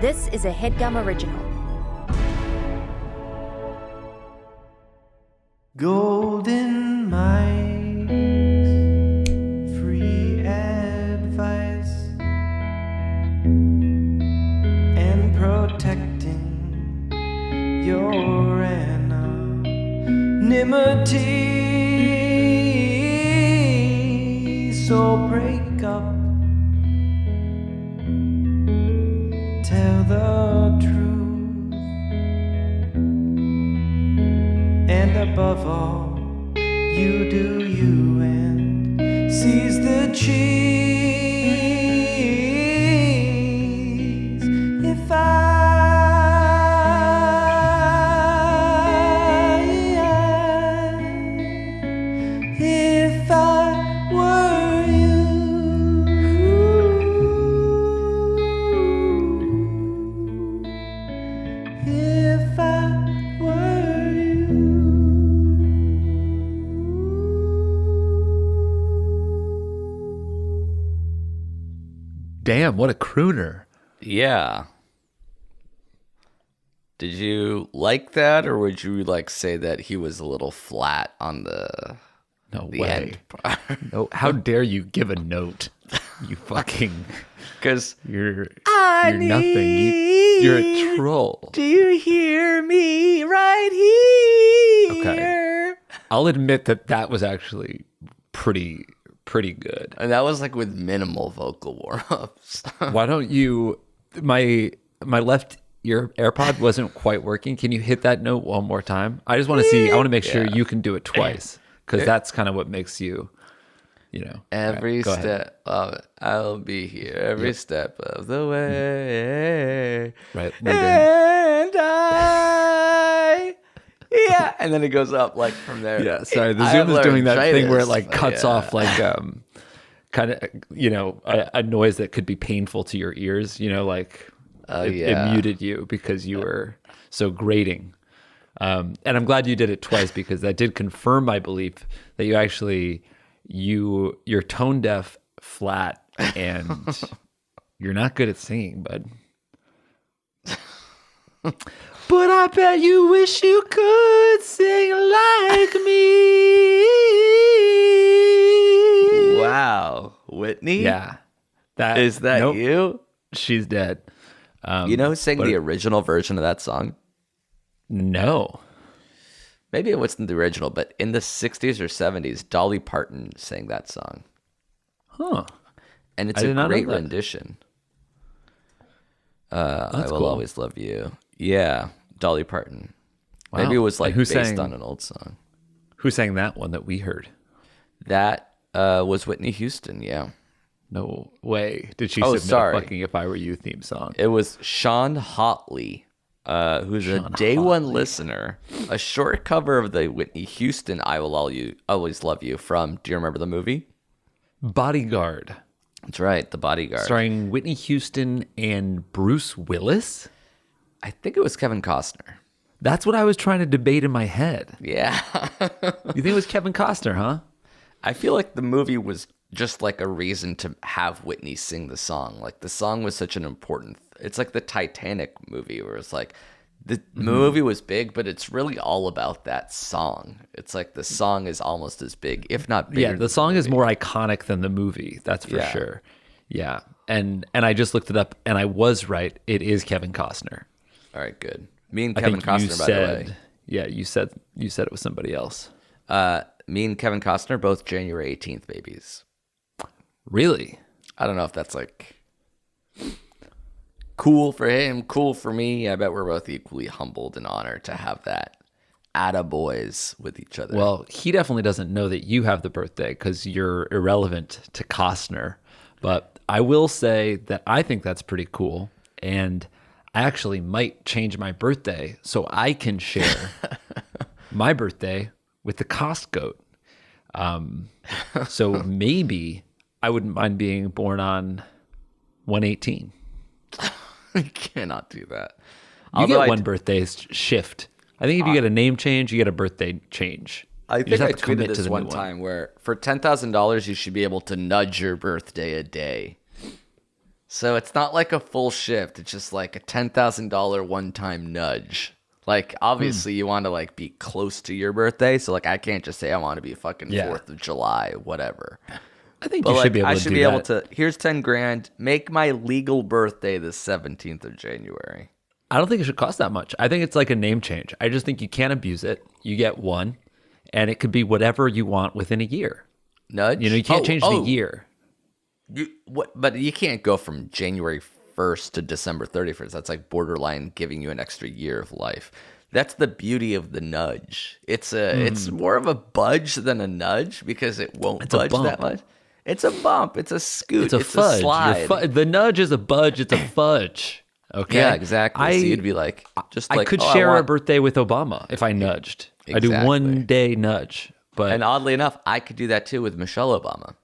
This is a Headgum original. Golden mics, free advice, and protecting your anonymity. So break up, tell the truth, and above all, you do you and seize the cheese. If I were you, if I were you. Damn, what a crooner. Yeah. Did you like that, or would you say that he was a little flat on the No the way. end part? No, how dare you give a note? You fucking, Because you're nothing. You're a troll. do you hear me right here? Okay. I'll admit that was actually pretty good. And that was with minimal vocal warm-ups. Why don't you, my left ear AirPod wasn't quite working. Can you hit that note one more time? I just want to see, I want to make sure you can do it twice, because that's kind of what makes you, Every Right, go ahead. step of it, I'll be here. Every step of the way. Right. And I. Yeah. And then it goes up from there. Yeah, sorry. The I Zoom have is doing that thing where it laryngitis, cuts yeah. off kind of, a noise that could be painful to your ears, it muted you because you were so grating. And I'm glad you did it twice, because that did confirm my belief that you actually, you're tone deaf, flat, and you're not good at singing, bud. But I bet you wish you could sing like me. Wow. Whitney? Yeah. Is that nope, you? She's dead. You know who sang the original version of that song? No. Maybe it wasn't the original, but in the 60s or 70s, Dolly Parton sang that song. Huh. And it's I a did not know great that. rendition. I That's Will cool. Always Love You. Yeah, Dolly Parton. Wow. Maybe it was And who based sang- on an old song. Who sang that one that we heard? That was Whitney Houston, yeah. No way. Did she Oh, submit sorry. a fucking If I Were You theme song? It was Sean Hotley, who's a day one listener. A short cover of the Whitney Houston I Will Always Love You from, do you remember the movie? Bodyguard. That's right, The Bodyguard. Starring Whitney Houston and Bruce Willis? I think it was Kevin Costner. That's what I was trying to debate in my head. Yeah. You think it was Kevin Costner, huh? I feel like the movie was just a reason to have Whitney sing the song. The song was such an important, it's like the Titanic movie where it's the movie was big, but it's really all about that song. It's the song is almost as big, if not bigger. Yeah, the song is more iconic than the movie. That's for sure. Yeah. And I just looked it up, and I was right. It is Kevin Costner. All right, good. Me and I Kevin think you Costner, by the way. said, yeah, you said it was somebody else. Me and Kevin Costner, both January 18th babies. Really? I don't know if that's cool for him, cool for me. I bet we're both equally humbled and honored to have that attaboys with each other. Well, he definitely doesn't know that you have the birthday because you're irrelevant to Costner. But I will say that I think that's pretty cool. And I actually might change my birthday so I can share my birthday with the Cost Goat. So maybe I wouldn't mind being born on 118. I cannot do that. You get one birthday shift. I think if you get a name change, you get a birthday change. I You just think I have to commit tweeted to this the one new time where for $10,000 you should be able to nudge your birthday a day. So it's not like a full shift. It's just like a $10,000 one-time nudge. Like, obviously, you want to, like, be close to your birthday. So, like, I can't just say I want to be fucking 4th of July, whatever. I think But, you like, should be able I to should do be able that. to, here's 10 grand, make my legal birthday the 17th of January. I don't think it should cost that much. I think it's like a name change. I just think you can't abuse it. You get one, and it could be whatever you want within a year. Nudge? You know, you can't change the year. But you can't go from January 1st to December 31st. That's like borderline giving you an extra year of life. That's the beauty of the nudge. It's more of a budge than a nudge because it won't budge that much. It's a bump. It's a scoot. It's a fudge. slide. The nudge is a budge. It's a fudge. Okay. Yeah, exactly. So you'd be like, I could share a birthday with Obama if I nudged. I do Exactly. 1 day nudge. But And oddly enough, I could do that too with Michelle Obama.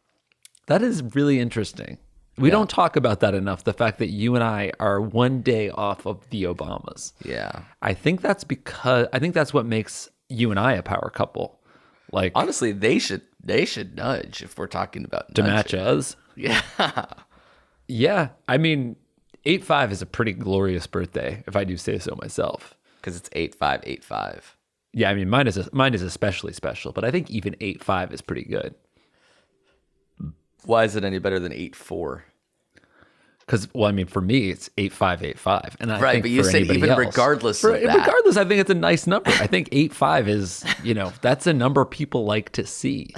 that is really interesting. We don't talk about that enough. The fact that you and I are 1 day off of the Obamas. Yeah. I think that's what makes you and I a power couple. Like Honestly, they should nudge if we're talking about to nudging. match us. Yeah. Yeah. I mean, 8-5 is a pretty glorious birthday, if I do say so myself. Because it's 8585. Yeah, I mean, mine is especially special, but I think even 8-5 is pretty good. Why is it any better than 84? Because, well, I mean, for me, it's 8-5-8-5, and I Right, think but you for say anybody even else, regardless of that. regardless, I think it's a nice number. I think 8-5 is, that's a number people like to see.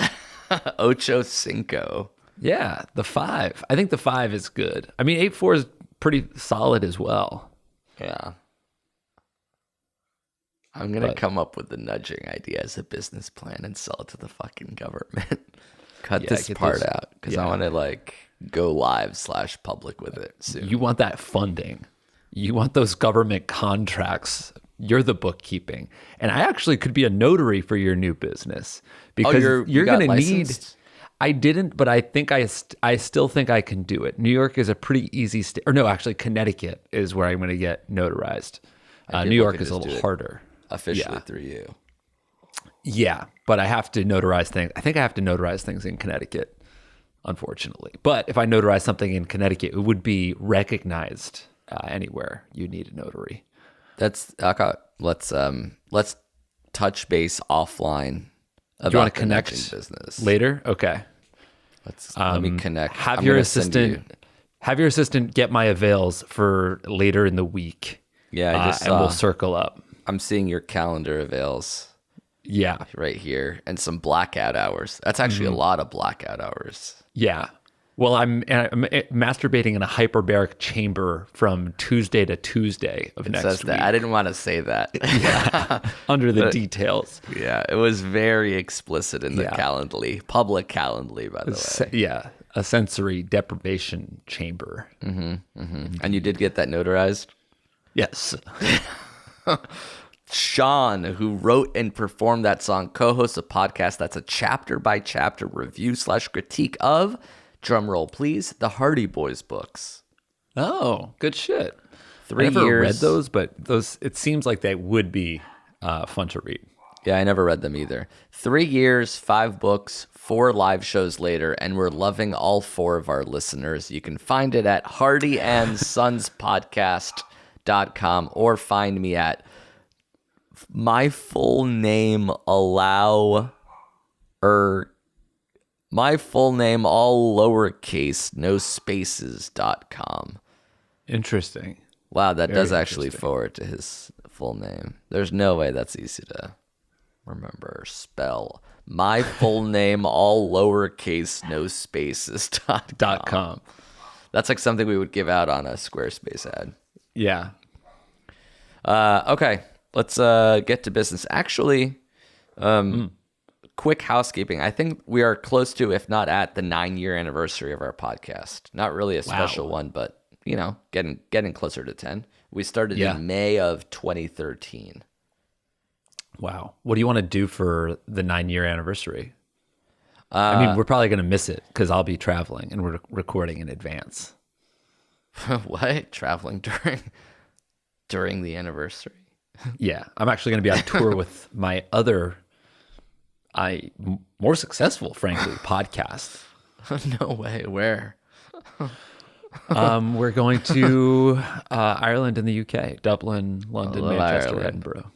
Ocho Cinco. Yeah, the 5. I think the 5 is good. I mean, 8-4 is pretty solid as well. Yeah. I'm going to come up with the nudging idea as a business plan and sell it to the fucking government. Cut this get part those- out because I want to like go live / public with it soon. You want that funding. You want those government contracts. You're the bookkeeping. And I actually could be a notary for your new business because you got going to need. licensed? I didn't, but I think I still think I can do it. New York is a pretty easy state. Or no, actually, Connecticut is where I'm going to get notarized. New people York could is a just do little it harder. Officially through you. Yeah, but I have to notarize things. I think I have to notarize things in Connecticut, unfortunately. But if I notarize something in Connecticut, it would be recognized anywhere you need a notary. That's okay. Let's touch base offline about Do you want the to connect nudging business later? Okay. Let me connect. Have I'm your gonna send you- assistant get my avails for later in the week. Yeah, I just and we'll saw. circle up. I'm seeing your calendar avails Yeah, right here and some blackout hours. That's actually a lot of blackout hours. yeah. Well, I'm masturbating in a hyperbaric chamber from Tuesday to Tuesday of next Says week. that. I didn't want to say that. Under the details. Yeah, it was very explicit in the Yeah. Calendly, public Calendly, by the way. Yeah, a sensory deprivation chamber. And you did get that notarized? Yes. Sean, who wrote and performed that song, co-hosts a podcast that's a chapter-by-chapter review / critique of, drumroll please, the Hardy Boys books. Oh, good shit. 3 I never years. read those, but it seems like they would be fun to read. Yeah, I never read them either. 3 years, 5 books, 4 live shows later, and we're loving all 4 of our listeners. You can find it at hardyandsonspodcast.com or find me at my full name all lowercase, no spaces.com. Interesting. Wow, that Very does actually interesting. forward to his full name. There's no way that's easy to remember or spell. My full name, all lowercase, no spaces. .com. That's like something we would give out on a Squarespace ad. Yeah. Okay, let's get to business. Actually, quick housekeeping. I think we are close to, if not at, the 9-year anniversary of our podcast. Not really a special one, but getting closer to 10. We started in May of 2013. Wow. What do you want to do for the 9-year anniversary? I mean, we're probably going to miss it because I'll be traveling and we're recording in advance. What? Traveling during the anniversary? Yeah. I'm actually going to be on tour with my other, more successful, frankly, podcast. No way. Where? We're going to Ireland and the UK, Dublin, London, love Manchester, Ireland. Edinburgh.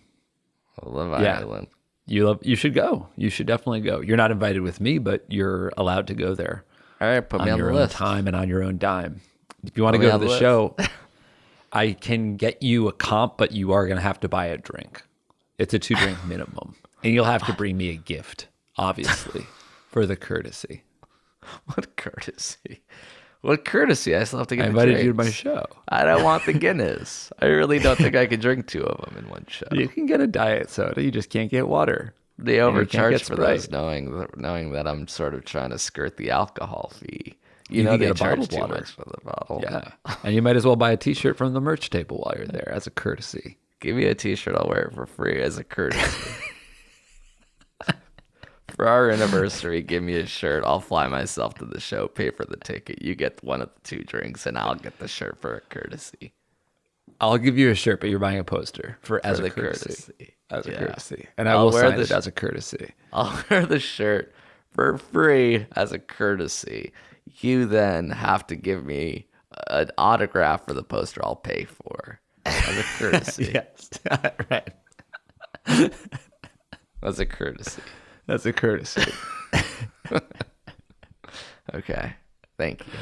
I love Yeah. Ireland. You should go. You should definitely go. You're not invited with me, but you're allowed to go there All right, put me on on your the own list. time and on your own dime. If you want to Put me go on to the the list. show, I can get you a comp, but you are going to have to buy a drink. It's a 2-drink minimum. And you'll have to bring me a gift, obviously, for the courtesy. What courtesy? What courtesy? I still have to get I the invited you to my drinks. show. I don't want the Guinness. I really don't think I could drink 2 of them in one show. You can get a diet soda. You just can't get water. They you can't overcharge get for Sprite. those, knowing that I'm sort of trying to skirt the alcohol fee. You know can they get a charge bottled too water. much for the bottle. Yeah. And you might as well buy a t-shirt from the merch table while you're there as a courtesy. Give me a T-shirt. I'll wear it for free as a courtesy. For our anniversary, give me a shirt. I'll fly myself to the show, pay for the ticket. You get one of the 2 drinks, and I'll get the shirt for a courtesy. I'll give you a shirt, but you're buying a poster as the a courtesy. courtesy. As a Yeah. courtesy. And I I'll will wear sign the it as a courtesy. I'll wear the shirt for free as a courtesy. You then have to give me an autograph for the poster I'll pay for as a courtesy. Yes. Right. As a courtesy. That's a courtesy. Okay. Thank you.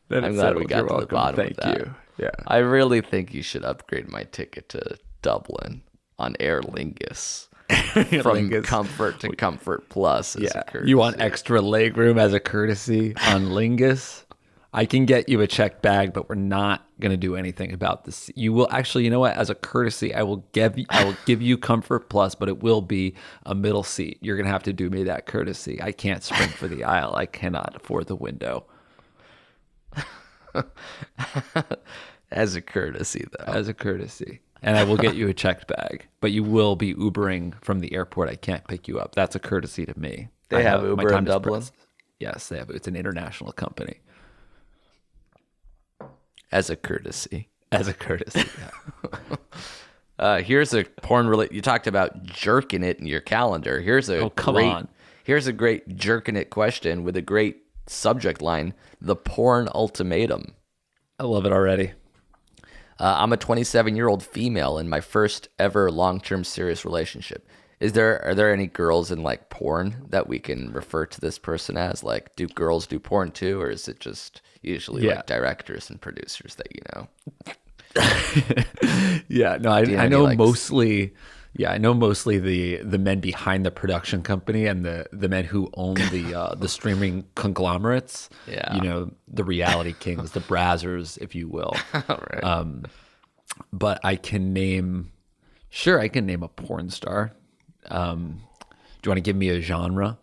Then I'm it's glad we settled. got You're to the welcome. bottom Thank of that. you. Yeah. I really think you should upgrade my ticket to Dublin on Aer Lingus. From Lingus. comfort to comfort plus. As a Yeah. courtesy. You want extra leg room as a courtesy on Lingus? I can get you a checked bag, but we're not going to do anything about this. You will actually, you know what? As a courtesy, I will give you comfort plus, but it will be a middle seat. You're going to have to do me that courtesy. I can't sprint for the aisle. I cannot afford the window. As a courtesy, though. As a courtesy. And I will get you a checked bag, but you will be Ubering from the airport. I can't pick you up. That's a courtesy to me. They I have my Uber time in is Dublin? pressed. Yes, they have. It's an international company. As a courtesy. As a courtesy. Yeah. Here's a porn You talked about jerking it in your calendar. Here's a come great, on. Here's a great jerking it question with a great subject line: the porn ultimatum. I love it already. I'm a 27-year-old female in my first ever long-term serious relationship. Are there any girls in like porn that we can refer to this person as? Like, do girls do porn too, or is it just usually like directors and producers that you know? Yeah, no, I any, know like, mostly. Yeah, I know mostly the men behind the production company and the men who own the streaming conglomerates. Yeah. You know, the reality kings, the Brazzers, if you will. Right. But I can name a porn star. Do you want to give me a genre?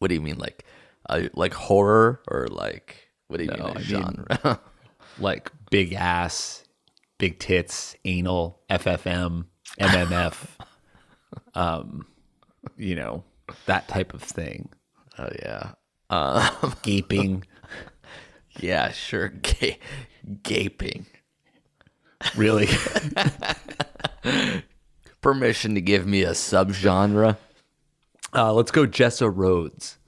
What do you mean, like horror or like what do you mean No, a I mean- genre? Like big ass, big tits, anal, FFM, MMF, you know, that type of thing. Oh yeah, Gaping, yeah, sure. Gaping. really. Permission to give me a subgenre. Let's go Jessa Rhodes.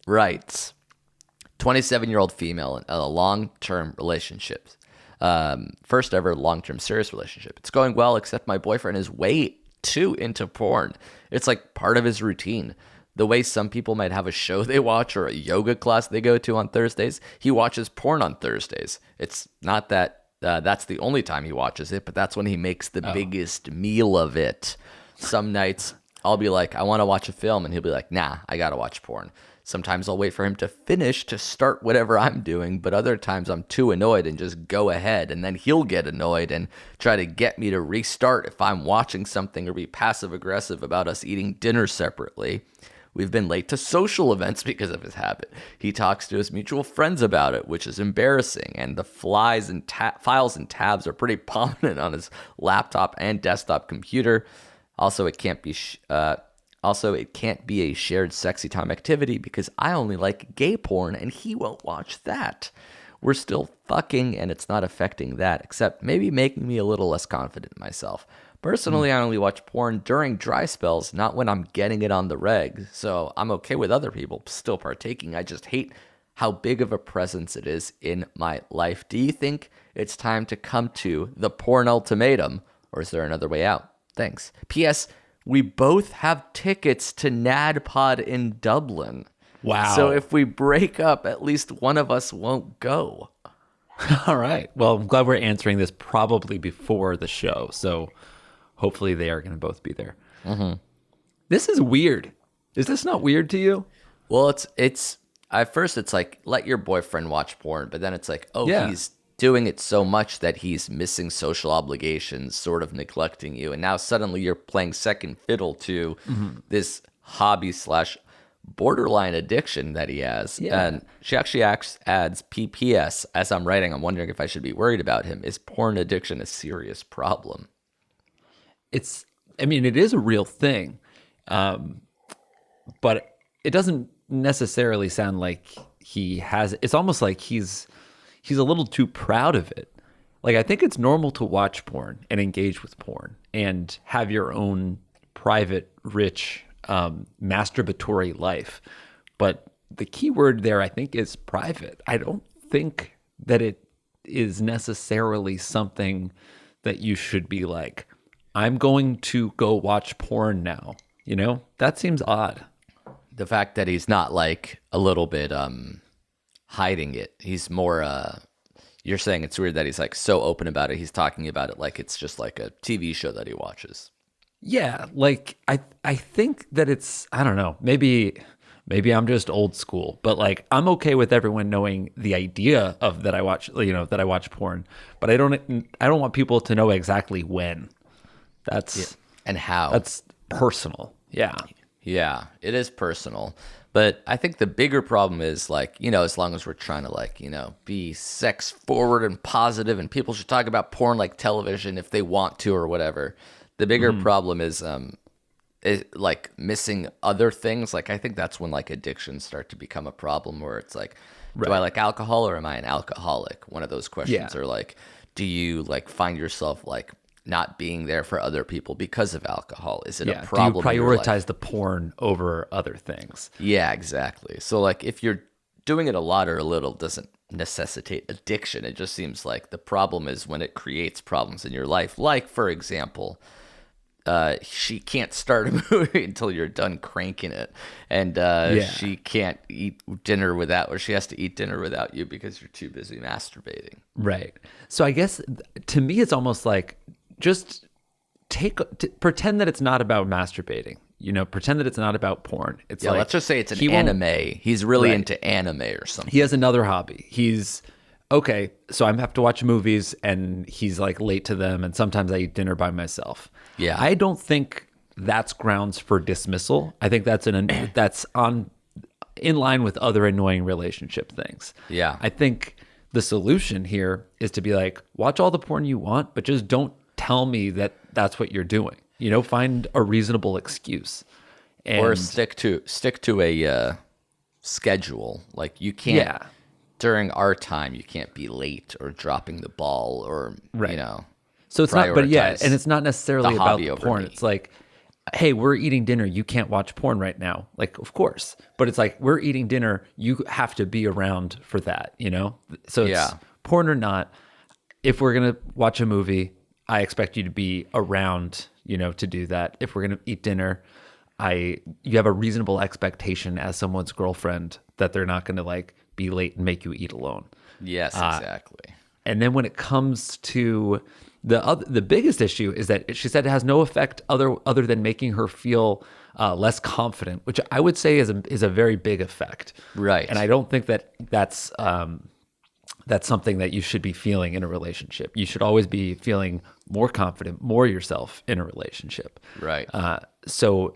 Right. 27-year-old female in a long-term relationship. First ever long-term serious relationship. It's going well, except my boyfriend is way too into porn. It's like part of his routine. The way some people might have a show they watch or a yoga class they go to on Thursdays, he watches porn on Thursdays. It's not that that's the only time he watches it, but that's when he makes the biggest meal of it. Some nights I'll be like, I want to watch a film, and he'll be like, nah, I got to watch porn. Sometimes I'll wait for him to finish to start whatever I'm doing, but other times I'm too annoyed and just go ahead, and then he'll get annoyed and try to get me to restart if I'm watching something or be passive-aggressive about us eating dinner separately. We've been late to social events because of his habit. He talks to his mutual friends about it, which is embarrassing, and the files and tabs are pretty prominent on his laptop and desktop computer. Also, it can't be a shared sexy time activity because I only like gay porn and he won't watch that. We're still fucking and it's not affecting that, except maybe making me a little less confident in myself. Personally, I only watch porn during dry spells, not when I'm getting it on the reg. So I'm okay with other people still partaking. I just hate how big of a presence it is in my life. Do you think it's time to come to the porn ultimatum, or is there another way out? Thanks. P.S. We both have tickets to NADPOD in Dublin. Wow. So if we break up, at least one of us won't go. All right. Well, I'm glad we're answering this probably before the show. So hopefully they are going to both be there. Mm-hmm. This is weird. Is this not weird to you? Well, it's at first it's like, let your boyfriend watch porn, but then it's like, oh, Yeah. he's doing it so much that he's missing social obligations, sort of neglecting you. And now suddenly you're playing second fiddle to this hobby / borderline addiction that he has. Yeah. And she actually adds PPS. As I'm writing, I'm wondering if I should be worried about him. Is porn addiction a serious problem? It is a real thing. But it doesn't necessarily sound like he has. It's almost like he's a little too proud of it. Like, I think it's normal to watch porn and engage with porn and have your own private, rich, masturbatory life. But the key word there, I think, is private. I don't think that it is necessarily something that you should be like, I'm going to go watch porn now. You know, that seems odd. The fact that he's not like a little bit hiding it. He's more you're saying it's weird that he's like so open about it. He's talking about it like it's just like a TV show that he watches. Yeah, like I think that it's, I don't know, maybe I'm just old school, but like I'm okay with everyone knowing the idea of that I watch porn, but I don't want people to know exactly when. That's And how. That's personal. Yeah. Yeah, it is personal. But I think the bigger problem is like, you know, as long as we're trying to like, you know, be sex forward and positive and people should talk about porn like television if they want to or whatever. The bigger problem is like missing other things. Like I think that's when like addictions start to become a problem where it's like, do I like alcohol or am I an alcoholic? One of those questions. Yeah. Or like, do you like find yourself like not being there for other people because of alcohol? Is it a problem? Do you in your life? prioritize the porn over other things? Yeah, exactly. So like if you're doing it a lot or a little doesn't necessitate addiction. It just seems like the problem is when it creates problems in your life. Like, for example, she can't start a movie until you're done cranking it. And she can't eat dinner without, or she has to eat dinner without you because you're too busy masturbating. Right. So I guess to me, it's almost like just pretend that it's not about masturbating. You know, pretend that it's not about porn. It's like, let's just say it's an anime. He's really into anime or something. He has another hobby. He's okay. So I have to watch movies, and he's like late to them. And sometimes I eat dinner by myself. Yeah, I don't think that's grounds for dismissal. I think that's in line with other annoying relationship things. Yeah, I think the solution here is to be like, watch all the porn you want, but just don't tell me that that's what you're doing. You know, find a reasonable excuse, or stick to a schedule. Like you can't during our time, you can't be late or dropping the ball or you know. So it's not, and it's not necessarily the about hobby the over porn. me. It's like, hey, we're eating dinner. You can't watch porn right now. Like, of course, but it's like we're eating dinner. You have to be around for that. You know. So it's porn or not. If we're gonna watch a movie, I expect you to be around, you know, to do that. If we're going to eat dinner, you have a reasonable expectation as someone's girlfriend that they're not going to like be late and make you eat alone. Yes, exactly. And then when it comes to the biggest issue is that she said it has no effect other than making her feel less confident, which I would say is a very big effect. Right. And I don't think that's something that you should be feeling in a relationship. You should always be feeling more confident, more yourself in a relationship. Right. So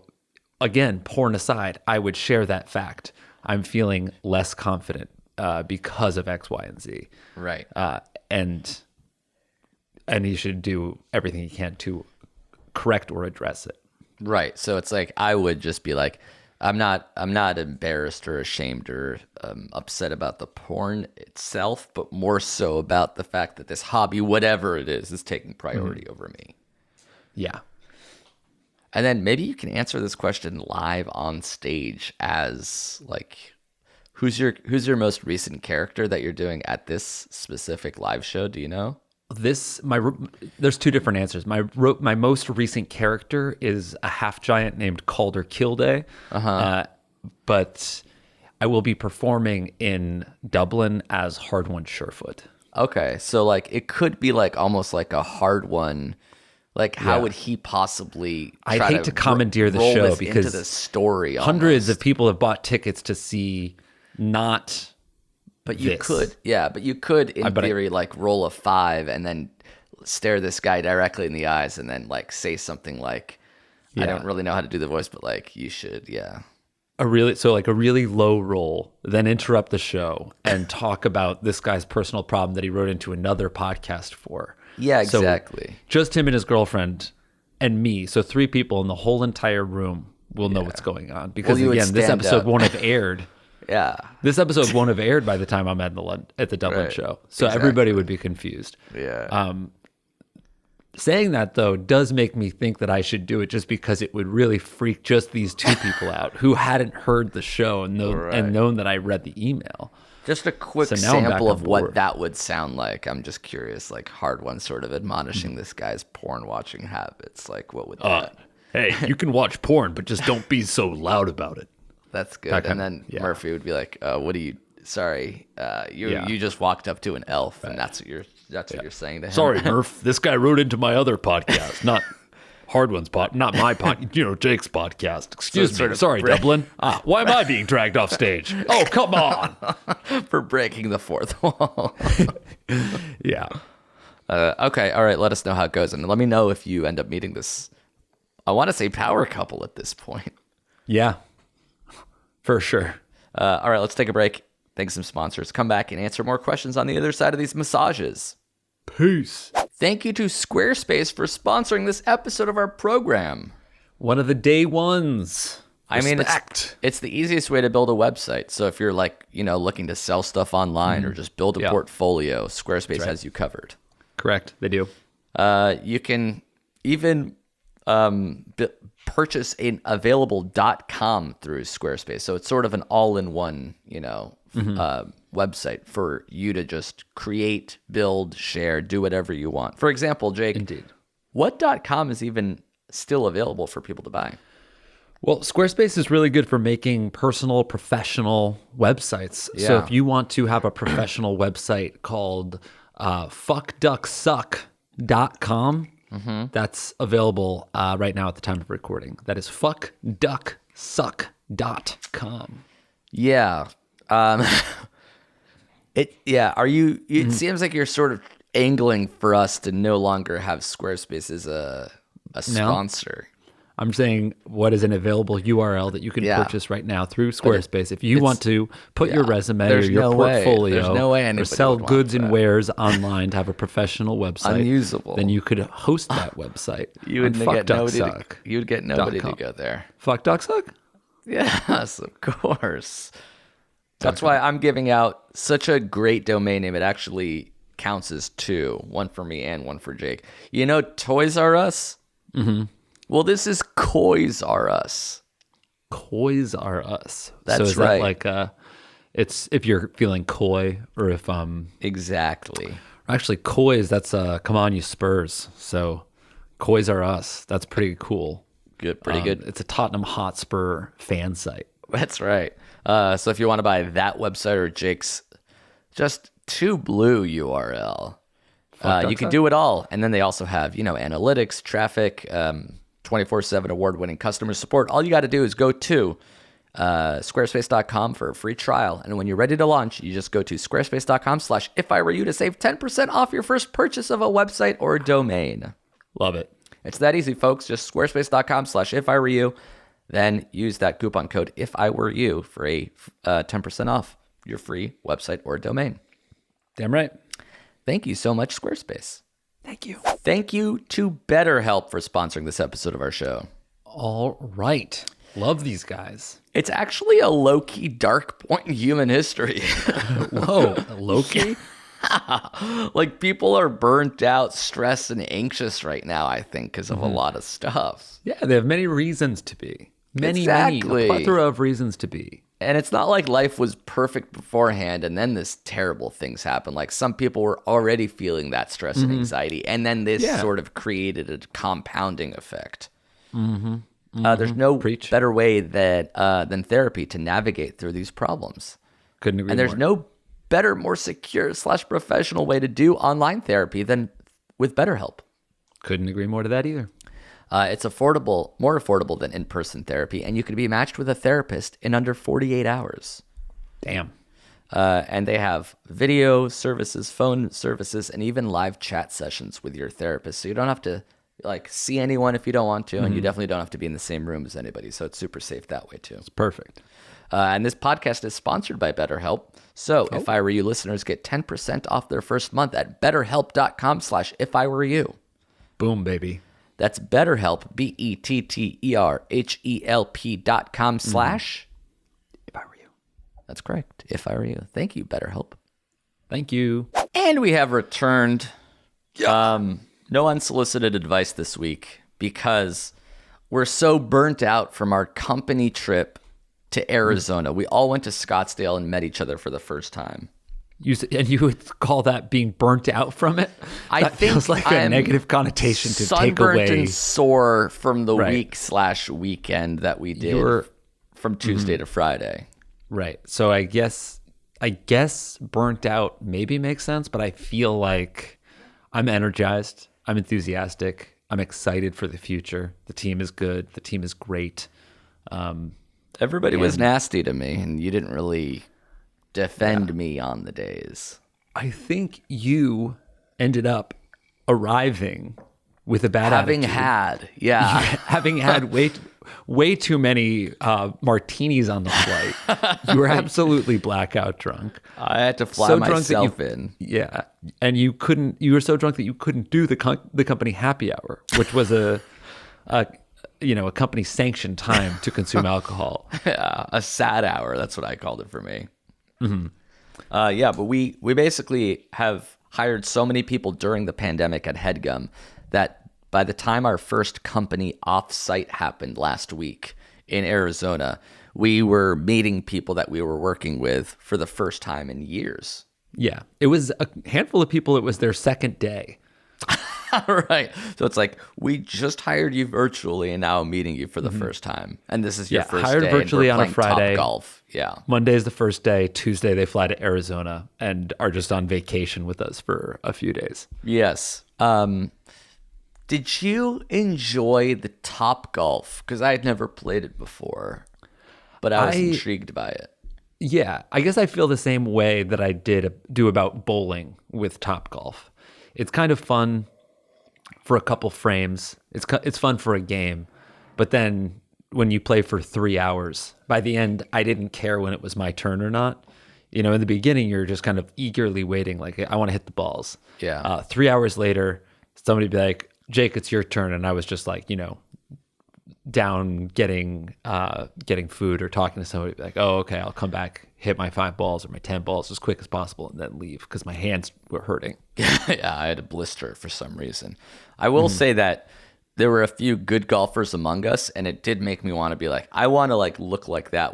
again, porn aside, I would share that fact. I'm feeling less confident because of X, Y, and Z. Right. And you should do everything you can to correct or address it. Right. So it's like I would just be like, I'm not embarrassed or ashamed or upset about the porn itself, but more so about the fact that this hobby, whatever it is taking priority over me. Yeah. And then maybe you can answer this question live on stage as like, who's your most recent character that you're doing at this specific live show? Do you know? There's two different answers. My most recent character is a half giant named Calder Kilday, but I will be performing in Dublin as Hard One Surefoot. Okay, so like it could be like almost like a hard one. Like how would he possibly? I'd hate to commandeer the roll show this because into the story. Hundreds almost. of people have bought tickets to see not. But you this. could, but you could in theory like roll a 5 and then stare this guy directly in the eyes and then like say something like, I don't really know how to do the voice, but like you should, a really low roll, then interrupt the show and talk about this guy's personal problem that he wrote into another podcast for. Yeah, exactly. So just him and his girlfriend and me. So 3 people in the whole entire room will know what's going on because again, this episode won't have aired. Yeah. This episode won't have aired by the time I'm at the Dublin show. So everybody would be confused. Yeah. Saying that, though, does make me think that I should do it just because it would really freak just these 2 people out who hadn't heard the show and known that I read the email. Just a quick sample of what that would sound like. I'm just curious, like Hard One sort of admonishing this guy's porn watching habits. Like, what would that? Hey, you can watch porn, but just don't be so loud about it. That's good. And then Murphy would be like, what do you, sorry, you just walked up to an elf and that's what you're saying to him. Sorry, Murph, this guy wrote into my other podcast, not Hard One's not my podcast, Jake's podcast. Excuse me. Sorry, Dublin. Why am I being dragged off stage? Oh, come on. For breaking the fourth wall. Yeah. Okay. All right. Let us know how it goes. And let me know if you end up meeting this, I want to say power couple at this point. Yeah. For sure. All right, let's take a break. Thanks some sponsors. Come back and answer more questions on the other side of these massages. Peace. Thank you to Squarespace for sponsoring this episode of our program. One of the day ones. I mean, it's the easiest way to build a website. So if you're like, looking to sell stuff online or just build a portfolio, Squarespace has you covered. Correct. They do. You can even purchase an available.com through Squarespace. So it's sort of an all-in-one, website for you to just create, build, share, do whatever you want. For example, Jake, Indeed. What .com is even still available for people to buy? Well, Squarespace is really good for making personal, professional websites. Yeah. So if you want to have a professional website called fuckducksuck.com, that's available right now at the time of recording. That is fuckducksuck.com. Yeah. It seems like you're sort of angling for us to no longer have Squarespace as a sponsor. I'm saying what is an available URL that you can purchase right now through Squarespace. If you want to put your resume or your portfolio or sell goods and wares online to have a professional website, unusable, then you could host that website. You would get nobody to go there. Fuckducksuck? Yes, of course. That's why I'm giving out such a great domain name. It actually counts as 2, one for me and one for Jake. Toys R Us? Mm-hmm. Well, this is Coys R Us. Coys R Us. That's so is right. That like it's if you're feeling coy or if exactly. Actually, Coys, that's come on you Spurs. So Coys R Us. That's pretty cool. Good, pretty good. It's a Tottenham Hotspur fan site. That's right. So if you want to buy that website or Jake's just too blue URL, you can do it all. And then they also have, analytics, traffic, 24/7 award-winning customer support. All you got to do is go to squarespace.com for a free trial. And when you're ready to launch, you just go to squarespace.com/ifIwereYou to save 10% off your first purchase of a website or domain. Love it. It's that easy, folks. Just squarespace.com/ifIwereYou. Then use that coupon code IFIWEREYOU for a 10% off your free website or domain. Damn right. Thank you so much, Squarespace. Thank you. Thank you to BetterHelp for sponsoring this episode of our show. All right. Love these guys. It's actually a low-key dark point in human history. Whoa, low-key? Like people are burnt out, stressed, and anxious right now, I think, because of a lot of stuff. Yeah, they have many reasons to be. Many, Exactly. a plethora of reasons to be. And it's not like life was perfect beforehand and then this terrible things happen. Like some people were already feeling that stress and anxiety, and then this sort of created a compounding effect. There's no better way than therapy to navigate through these problems. Couldn't agree And there's more. no better, more secure / professional way to do online therapy than with BetterHelp. Couldn't agree more to that either. It's affordable, more affordable than in-person therapy, and you can be matched with a therapist in under 48 hours. Damn. And they have video services, phone services, and even live chat sessions with your therapist. So you don't have to like see anyone if you don't want to, and you definitely don't have to be in the same room as anybody. So it's super safe that way too. It's perfect. And this podcast is sponsored by BetterHelp. So if I were you, listeners get 10% off their first month at betterhelp.com/ifiwereyou. Boom, baby. That's BetterHelp, BetterHelp.com / If I were you. That's correct. If I were you. Thank you, BetterHelp. Thank you. And we have returned. No unsolicited advice this week because we're so burnt out from our company trip to Arizona. We all went to Scottsdale and met each other for the first time. And you would call that being burnt out from it? I That think feels like a I'm negative connotation to take sunburnt away. and sore from the Right. week/weekend that we did You're- from Tuesday to Friday. Right. So I guess burnt out maybe makes sense, but I feel like I'm energized. I'm enthusiastic. I'm excited for the future. The team is good. The team is great. Everybody was nasty to me, and you didn't really defend me on the days. I think you ended up arriving with a bad Having attitude. having had way too many martinis on the flight. You were absolutely blackout drunk. I had to fly So drunk that myself you- in. Yeah, and you were so drunk that you couldn't do the company happy hour, which was a company sanctioned time to consume alcohol. Yeah, a sad hour. That's what I called it for me. But we basically have hired so many people during the pandemic at Headgum that by the time our first company offsite happened last week in Arizona, we were meeting people that we were working with for the first time in years. Yeah, it was a handful of people. It was their second day. Right. So it's like, we just hired you virtually and now I'm meeting you for the first time. And this is your first hired day. and virtually we're on a playing Friday. Topgolf. Yeah. Monday's the first day. Tuesday they fly to Arizona and are just on vacation with us for a few days. Yes. Did you enjoy the Topgolf? Because I had never played it before, but I was intrigued by it. Yeah, I guess I feel the same way that I do about bowling with Topgolf. It's kind of fun for a couple frames. It's fun for a game, but then when you play for 3 hours, by the end, I didn't care when it was my turn or not. You know, in the beginning, you're just kind of eagerly waiting, like, I want to hit the balls. Yeah. 3 hours later, somebody would be like, Jake, it's your turn. And I was just like, down getting food or talking to somebody, like, oh, okay, I'll come back, hit my 5 balls or my 10 balls as quick as possible and then leave because my hands were hurting. Yeah, I had a blister for some reason. I will say that there were a few good golfers among us, and it did make me want to be like, I want to like look like that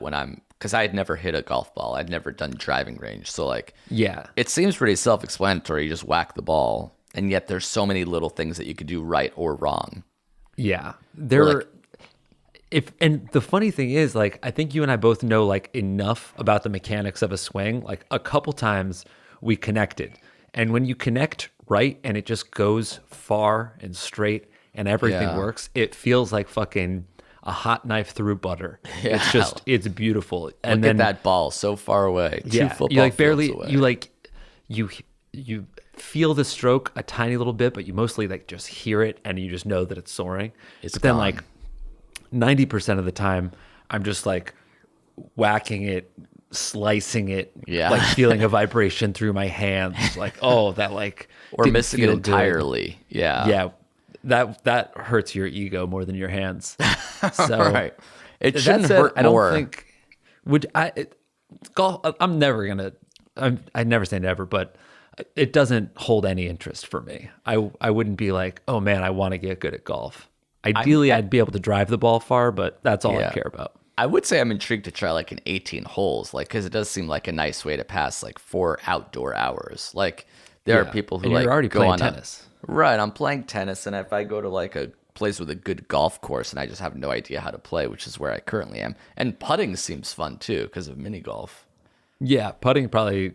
because I had never hit a golf ball. I'd never done driving range. So like, Yeah. it seems pretty self-explanatory. You just whack the ball, and yet there's so many little things that you could do right or wrong. Yeah. And the funny thing is, like, I think you and I both know like enough about the mechanics of a swing. Like a couple times we connected, and when you connect right and it just goes far and straight and everything works, it feels like fucking a hot knife through butter. Yeah. It's beautiful. And Look then at that ball so far away. yeah, Two football you like barely fields away. you feel the stroke a tiny little bit, but you mostly like just hear it and you just know that it's soaring. It's but then gone. like 90% of the time I'm just like whacking it, slicing it, Yeah. like feeling a vibration through my hands, like, oh, that like Or didn't missing it feel good. entirely. Yeah. Yeah. That hurts your ego more than your hands. So Right. It that shouldn't said, hurt I don't more. think golf. I never say never, but it doesn't hold any interest for me. I wouldn't be like, oh man, I want to get good at golf. Ideally, I'd be able to drive the ball far, but that's all I care about. I would say I'm intrigued to try like an 18 holes, like because it does seem like a nice way to pass like 4 outdoor hours. Like there are people who and like you're already go playing on tennis. Right, I'm playing tennis, and if I go to like a place with a good golf course and I just have no idea how to play, which is where I currently am, and putting seems fun too because of mini golf. Yeah, putting probably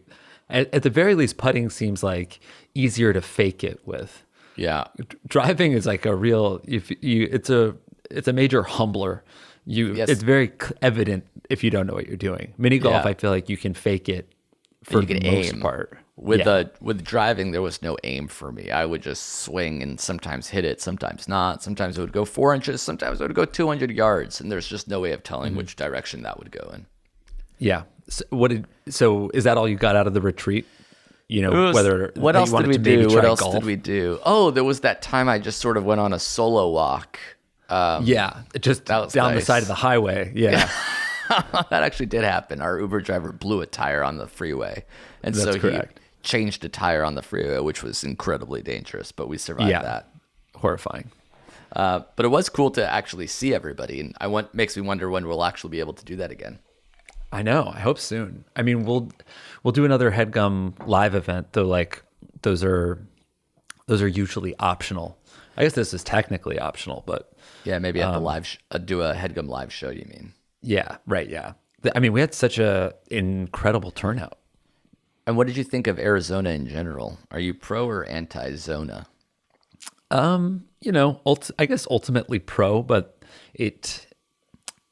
at the very least, putting seems like easier to fake it with. Yeah, Driving is like a real it's a major humbler. It's very evident if you don't know what you're doing. Mini golf, I feel like you can fake it for the most part. With driving, there was no aim for me. I would just swing and sometimes hit it, sometimes not. Sometimes it would go 4 inches, sometimes it would go 200 yards, and there's just no way of telling which direction that would go in. Yeah. So is that all you got out of the retreat? You know, what else did we do? What else did we do? Oh, there was that time I just sort of went on a solo walk. Just down the side of the highway. Yeah. That actually did happen. Our Uber driver blew a tire on the freeway. And That's so correct. he changed a tire on the freeway, which was incredibly dangerous, but we survived that. Horrifying. But it was cool to actually see everybody. And makes me wonder when we'll actually be able to do that again. I know. I hope soon. I mean, we'll do another Headgum live event, though. Like those are usually optional. I guess this is technically optional, but yeah, maybe at the do a Headgum live show. You mean? Yeah. Right. Yeah. I mean, we had such a incredible turnout. And what did you think of Arizona in general? Are you pro or anti-Zona? You know, I guess ultimately pro, but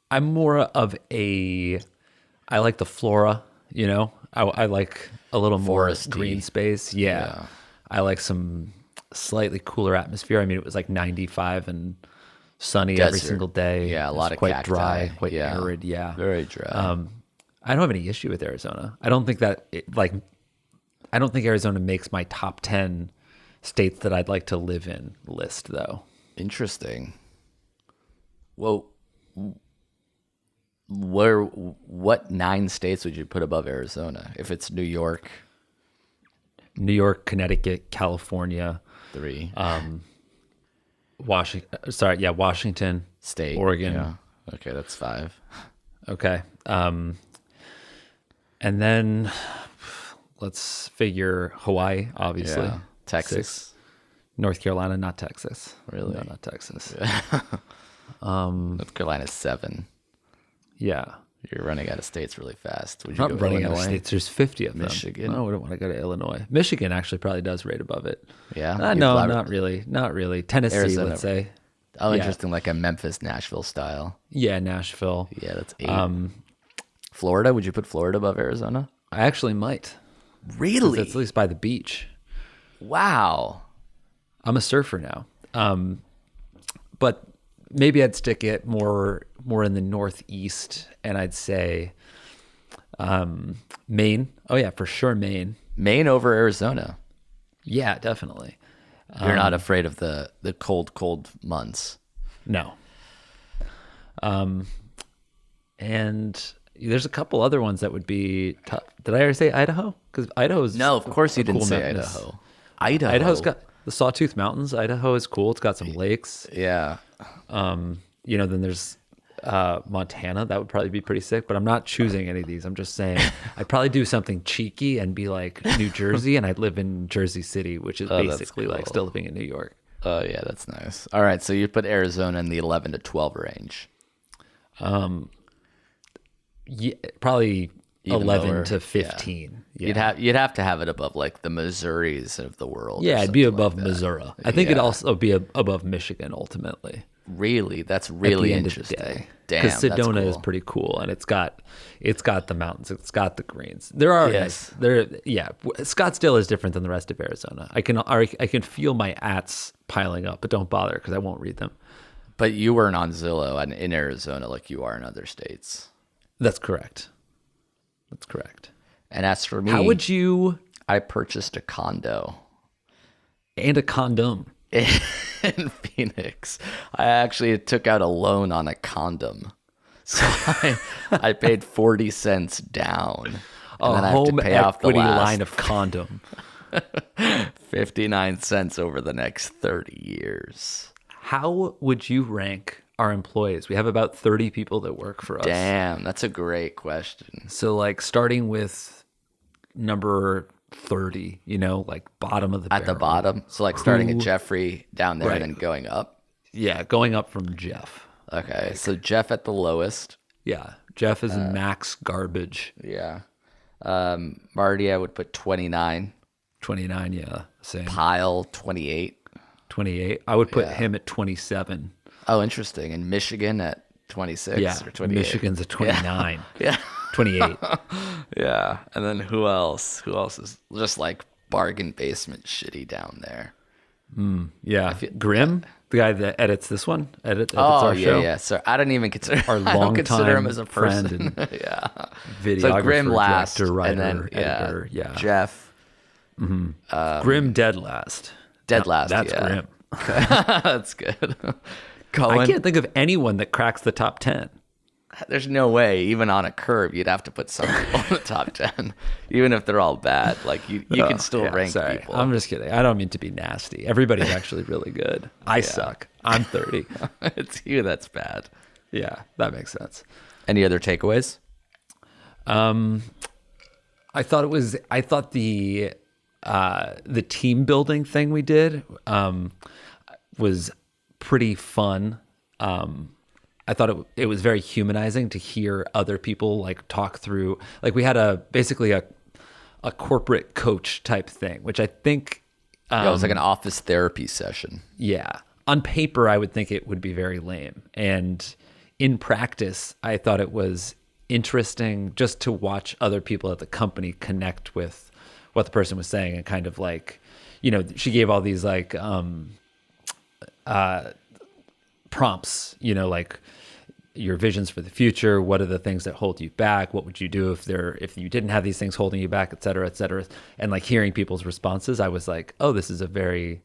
I'm more of I like the flora, you know, I like a little more Foresty. green space. Yeah. I like some slightly cooler atmosphere. I mean, it was like 95 and sunny every Desert. single day. Yeah, a lot of quite cacti. dry, quite arid. Yeah. Very dry. I don't have any issue with Arizona. I don't think I don't think Arizona makes my top 10 states that I'd like to live in list, though. Interesting. Well, what 9 states would you put above Arizona if it's New York? New York, Connecticut, California, 3. Washington State, Oregon. Yeah. Okay, that's 5. Okay. And then let's figure Hawaii, obviously. Yeah. Texas. 6. North Carolina, not Texas. Really? No, not Texas. North Carolina's 7. Yeah. You're running out of states really fast. Would you Not go running out Illinois? of states. There's 50 of them. Michigan? No, I wouldn't want to go to Illinois. Michigan actually probably does rate above it. Yeah? No, not really. Not really. Tennessee, Arizona. let's say. Oh, Yeah. interesting. Like a Memphis, Nashville style. Yeah, Nashville. Yeah, that's 8. Florida? Would you put Florida above Arizona? I actually might. Really? That's at least by the beach. Wow. I'm a surfer now. But maybe I'd stick it more in the Northeast, and I'd say Maine. Oh yeah, for sure, Maine. Maine over Arizona. Yeah, definitely. You're not afraid of the cold months. No. And there's a couple other ones that would be tough. Did I already say Idaho? Because Idaho's No, of course you didn't cool say mountainous. Idaho. Idaho. Idaho's got the Sawtooth Mountains. Idaho is cool. It's got some lakes. Yeah. You know, then there's Montana. That would probably be pretty sick, but I'm not choosing any of these. I'm just saying I'd probably do something cheeky and be like New Jersey, and I'd live in Jersey City, which is basically like cool. still living in New York. Oh, yeah, that's nice. All right, so you put Arizona in the 11 to 12 range. Yeah, probably Even 11 lower. to 15. Yeah. You'd have to have it above like the Missouris of the world. Yeah, or it'd be something above like that. Missouri. I think it'd also be above Michigan ultimately. Really, that's At really the end interesting. of the day. Damn, Because that's Sedona is cool. pretty cool, and it's got the mountains, it's got the greens. There are Yes. Scottsdale is different than the rest of Arizona. I can feel my ats piling up, but don't bother because I won't read them. But you weren't on Zillow and in Arizona like you are in other states. That's correct. That's correct. And as for me, How would you I purchased a condo and a condom? in Phoenix. I actually took out a loan on a condom. So I paid 40 cents down. And A then I have to home pay off the equity last. line of condom. 59 cents over the next 30 years. How would you rank our employees? We have about 30 people that work for us. Damn, that's a great question. So like starting with number 30, like bottom of the At the barrel. bottom? So like starting at Jeffrey down there and then going up? Yeah, going up from Jeff. Okay, so Jeff at the lowest. Yeah, Jeff is max garbage. Yeah. Marty, I would put 29. 29, yeah, same. Pyle, 28. 28. I would put him at 27. Oh, interesting. And Michigan at 26 Yeah, or 28. Michigan's at 29. Yeah. 28. Yeah. And then who else? Who else is just like bargain basement shitty down there? Yeah, Grim, the guy that edits this one, edits Oh, our yeah, show. yeah. So I don't even consider Our I don't consider him longtime as a friend person. and Yeah. Videographer, So Grim last, director, writer, and then editor. Yeah. Jeff Grim dead last. dead last. That's yeah. Grim. That's good. Cohen, I can't think of anyone that cracks the top 10. there's no way, even on a curve, you'd have to put some people in the top 10, even if they're all bad. Like you can still Yeah, rank sorry. people. I'm just kidding. I don't mean to be nasty. Everybody's actually really good. I suck. I'm 30. It's you that's bad. Yeah, that makes sense. Any other takeaways? I thought the team building thing we did was pretty fun. I thought it was very humanizing to hear other people like talk through, like we had basically a corporate coach type thing, which I think Yeah, it was like an office therapy session. yeah, on paper I would think it would be very lame, and in practice I thought it was interesting just to watch other people at the company connect with what the person was saying, and kind of like, she gave all these like prompts, like your visions for the future, what are the things that hold you back, what would you do if you didn't have these things holding you back, et cetera, and like hearing people's responses, I was like, oh, this is a very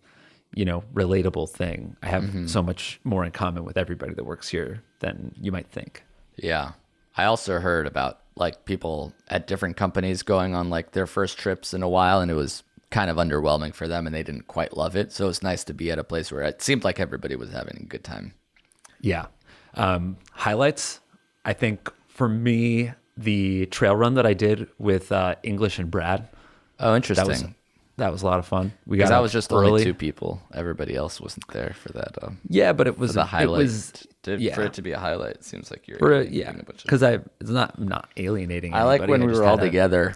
relatable thing. I have so much more in common with everybody that works here than you might think. Yeah. I also heard about like people at different companies going on like their first trips in a while, and it was kind of underwhelming for them and they didn't quite love it. So it's nice to be at a place where it seemed like everybody was having a good time. Yeah. Highlights, I think for me, the trail run that I did with English and Brad. Oh, interesting. That was a lot of fun. We Because got that up was just early. only 2 people. Everybody else wasn't there for that. Yeah, but it was The highlight. It was, For it to be a highlight, it seems like you're yeah, a bunch of... because I'm not alienating. I like anybody. when we just were all had a- together,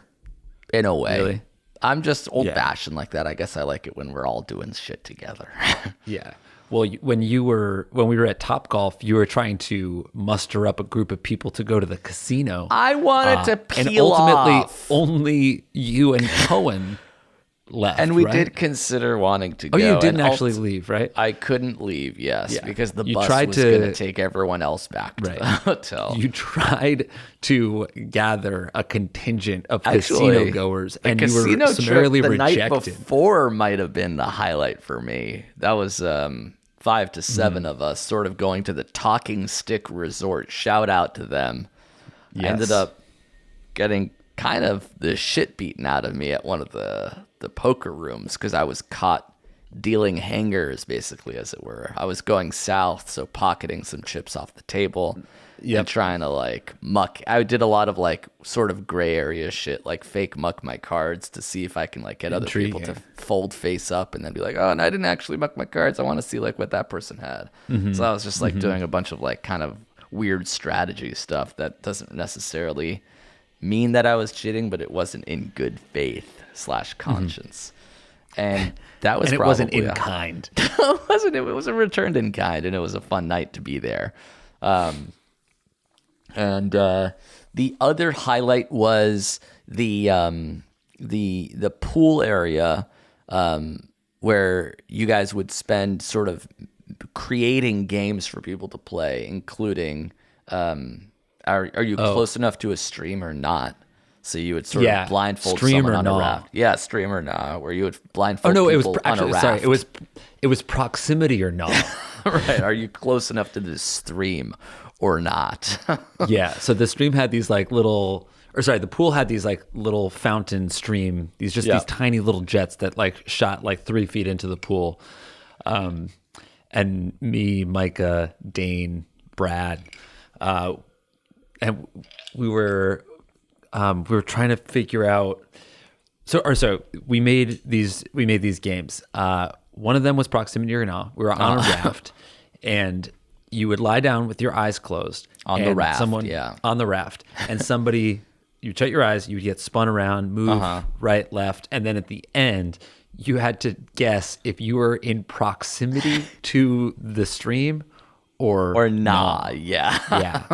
in a way. Really? I'm just old-fashioned like that. I guess I like it when we're all doing shit together. Yeah. Well, when we were at Topgolf, you were trying to muster up a group of people to go to the casino. I wanted to and peel ultimately, off. only you and Cohen left. And we right? did consider wanting to Oh, go. you didn't and actually leave, right? I couldn't leave, yes, Yeah. because the You bus tried was to- going to take everyone else back to Right. the hotel. You tried to gather a contingent of Actually, casino goers, the and you casino were trip summarily the night rejected. before might have been the highlight for me. That was 5 to 7 of us sort of going to the Talking Stick Resort. Shout out to them. I ended Yes. up getting kind of the shit beaten out of me at one of the poker rooms because I was caught dealing hangers, basically, as it were. I was going south, so pocketing some chips off the table and trying to like muck. I did a lot of like sort of gray area shit, like fake muck my cards to see if I can like get other people to Intriguing. fold face up and then be like, oh, and I didn't actually muck my cards. I want to see like what that person had. So I was just like doing a bunch of like kind of weird strategy stuff that doesn't necessarily mean that I was cheating, but it wasn't in good faith / conscience. And that was and it probably wasn't in kind. it wasn't. It was a returned in kind, and it was a fun night to be there. And the other highlight was the pool area where you guys would spend sort of creating games for people to play, including are you close enough to a stream or not? So you would sort of blindfold stream someone or on not. a raft. Yeah, stream or not, where you would blindfold Oh no, it was people on a actually raft. sorry. It was proximity or not. Right. Are you close enough to the stream or not? Yeah. So the stream had these like little or sorry, the pool had these like little fountain stream, these tiny little jets that like shot like 3 feet into the pool. And me, Micah, Dane, Brad, and we were trying to figure out. So we made these games. One of them was proximity or no. We were on a raft, and you would lie down with your eyes closed on the raft. On the raft, and somebody, you shut your eyes, you would get spun around, move right, left, and then at the end, you had to guess if you were in proximity to the stream or nah. Yeah. Yeah.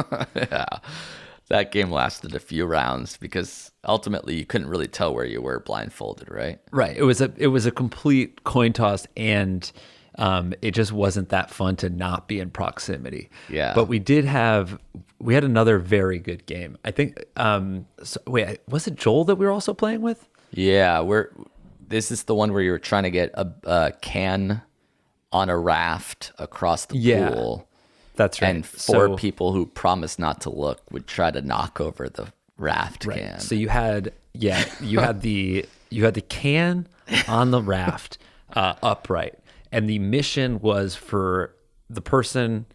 That game lasted a few rounds because ultimately you couldn't really tell where you were blindfolded, right? Right. It was a complete coin toss, and it just wasn't that fun to not be in proximity. Yeah. But we had another very good game. I think. Wait, was it Joel that we were also playing with? Yeah. This is the one where you were trying to get a can on a raft across the pool. That's right. And four people who promised not to look would try to knock over the raft can. So you had the can on the raft upright, and the mission was for the person.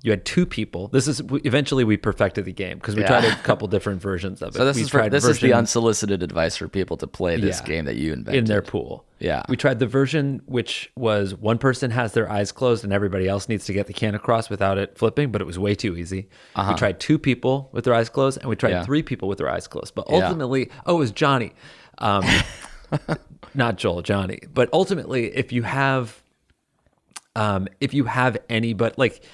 You had 2 people. Eventually we perfected the game because we tried a couple different versions of it. So this is the unsolicited advice for people to play this game that you invented in their pool. Yeah. We tried the version which was one person has their eyes closed and everybody else needs to get the can across without it flipping, but it was way too easy. We tried 2 people with their eyes closed, and we tried 3 people with their eyes closed. But ultimately, it was Johnny. Not Joel, Johnny. But ultimately, if you have anybody, like,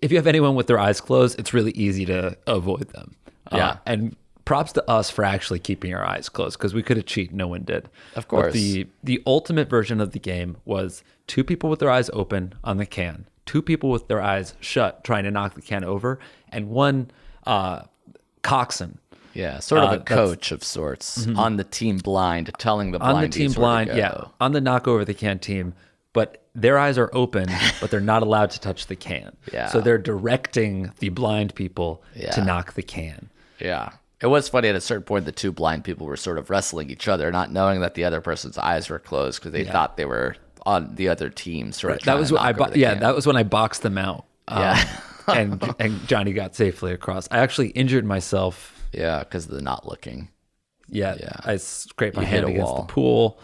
if you have anyone with their eyes closed, it's really easy to avoid them. And props to us for actually keeping our eyes closed, because we could have cheated. No one did. Of course. But the ultimate version of the game was 2 people with their eyes open on the can, 2 people with their eyes shut trying to knock the can over, and 1 coxswain. Yeah, sort of a coach of sorts on the team blind, telling the blindies on the team blind, on the knock over the can team. But their eyes are open, but they're not allowed to touch the can. Yeah. So they're directing the blind people to knock the can. Yeah. It was funny at a certain point, the 2 blind people were sort of wrestling each other, not knowing that the other person's eyes were closed because they thought they were on the other team. That was when I boxed them out. and Johnny got safely across. I actually injured myself. Yeah, because of the not looking. Yeah. I scraped my hand against the pool.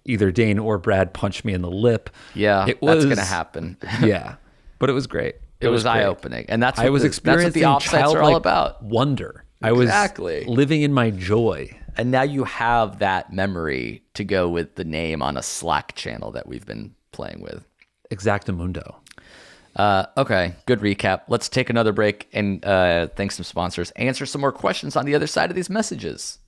Either Dane or Brad punched me in the lip. Yeah, that's going to happen. Yeah, but it was great. It was eye-opening. And that's what experiencing the offsites are all about. Wonder. Exactly. I was living in my joy. And now you have that memory to go with the name on a Slack channel that we've been playing with. Exactamundo. Okay, good recap. Let's take another break and thank some sponsors. Answer some more questions on the other side of these messages.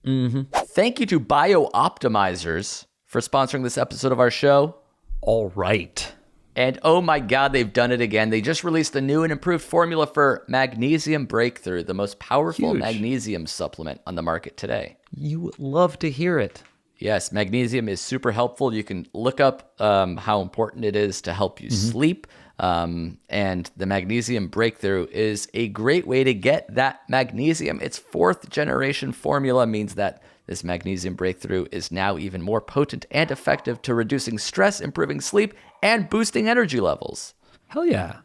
Thank you to BioOptimizers for sponsoring this episode of our show. All right. And oh my God, they've done it again. They just released a new and improved formula for Magnesium Breakthrough, the most powerful magnesium supplement on the market today. You would love to hear it. Yes, magnesium is super helpful. You can look up how important it is to help you sleep. And the Magnesium Breakthrough is a great way to get that magnesium. Its 4th generation formula means that this Magnesium Breakthrough is now even more potent and effective to reducing stress, improving sleep, and boosting energy levels. Hell yeah.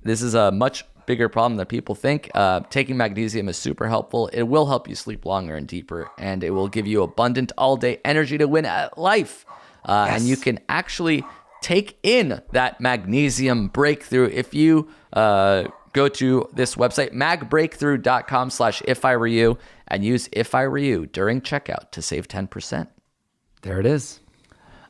This is a much bigger problem than people think. Taking magnesium is super helpful. It will help you sleep longer and deeper, and it will give you abundant all-day energy to win at life. And you can actually take in that Magnesium Breakthrough if you go to this website, magbreakthrough.com/ifIwereYou, and use If I Were You during checkout to save 10%. There it is.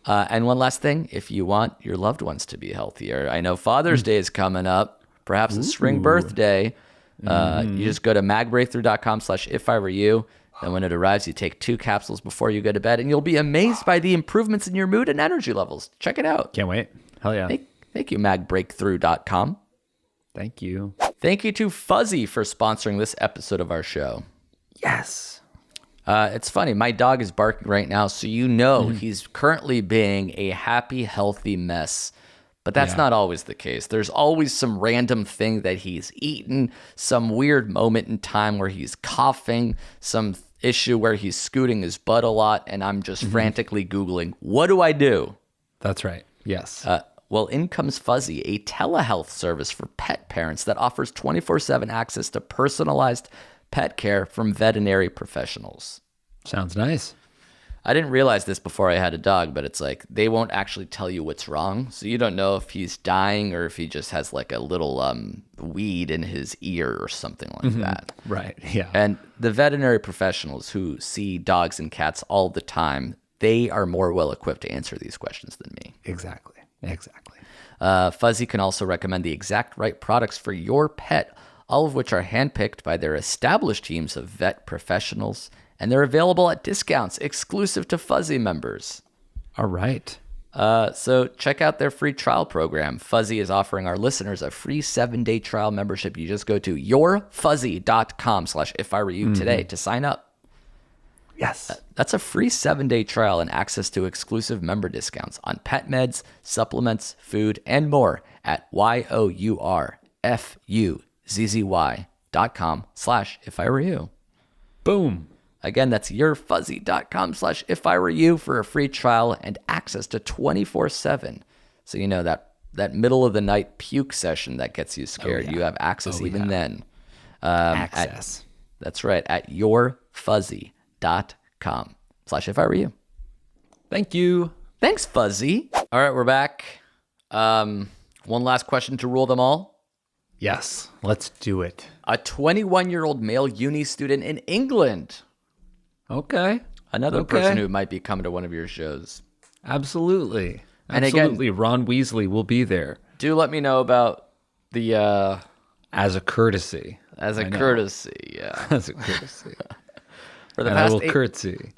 And one last thing, if you want your loved ones to be healthier, I know Father's Day is coming up, perhaps a spring birthday. You just go to magbreakthrough.com/ifIwereYou. Then when it arrives, you take 2 capsules before you go to bed, and you'll be amazed by the improvements in your mood and energy levels. Check it out. Can't wait. Hell yeah. Thank you, magbreakthrough.com. Thank you. Thank you to Fuzzy for sponsoring this episode of our show. Yes. It's funny. My dog is barking right now, so you know he's currently being a happy, healthy mess. But that's Yeah. not always the case. There's always some random thing that he's eaten, some weird moment in time where he's coughing, some issue where he's scooting his butt a lot, and I'm just frantically Googling, what do I do? That's right. Yes. Well, in comes Fuzzy, a telehealth service for pet parents that offers 24/7 access to personalized pet care from veterinary professionals. Sounds nice. I didn't realize this before I had a dog, but it's like they won't actually tell you what's wrong. So you don't know if he's dying or if he just has like a little weed in his ear or something like that. Right. Yeah. And the veterinary professionals who see dogs and cats all the time, they are more well equipped to answer these questions than me. Exactly. Fuzzy can also recommend the exact right products for your pet, all of which are handpicked by their established teams of vet professionals, and they're available at discounts exclusive to Fuzzy members. All right. So check out their free trial program. Fuzzy is offering our listeners a free 7-day trial membership. You just go to yourfuzzy.com/ifIwereYou today to sign up. Yes. That's a free 7-day trial and access to exclusive member discounts on pet meds, supplements, food, and more at yourfuzzy.com/ifIwereYou. Boom. Again, that's yourfuzzy.com/ifIwereYou for a free trial and access to 24/7. So you know that middle of the night puke session that gets you scared. You have access even then. Access. That's right, at yourfuzzy.com/ifIwereYou. Thank you. Thanks, Fuzzy. All right, we're back. One last question to rule them all. Yes. Let's do it. A 21-year-old male uni student in England. Okay. Another person who might be coming to one of your shows. Absolutely. And again- Absolutely. Ron Weasley will be there Do let me know about the as a courtesy. as a courtesy, yeah. As a courtesy. For the And I past will curtsy.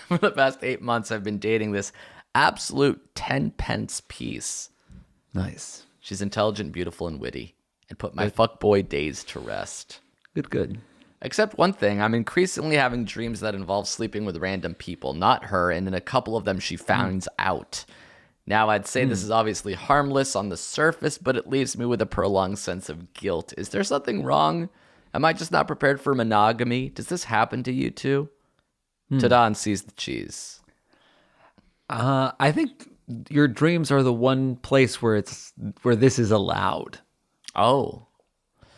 for the past 8 months, I've been dating this absolute 10 pence piece. Nice. She's intelligent, beautiful, and witty, and put my fuckboy days to rest. Good. Except one thing, I'm increasingly having dreams that involve sleeping with random people, not her, and in a couple of them she finds out. Now, I'd say this is obviously harmless on the surface, but it leaves me with a prolonged sense of guilt. Is there something wrong? Am I just not prepared for monogamy? Does this happen to you too? Tadon sees the cheese. I think your dreams are the one place where this is allowed. Oh.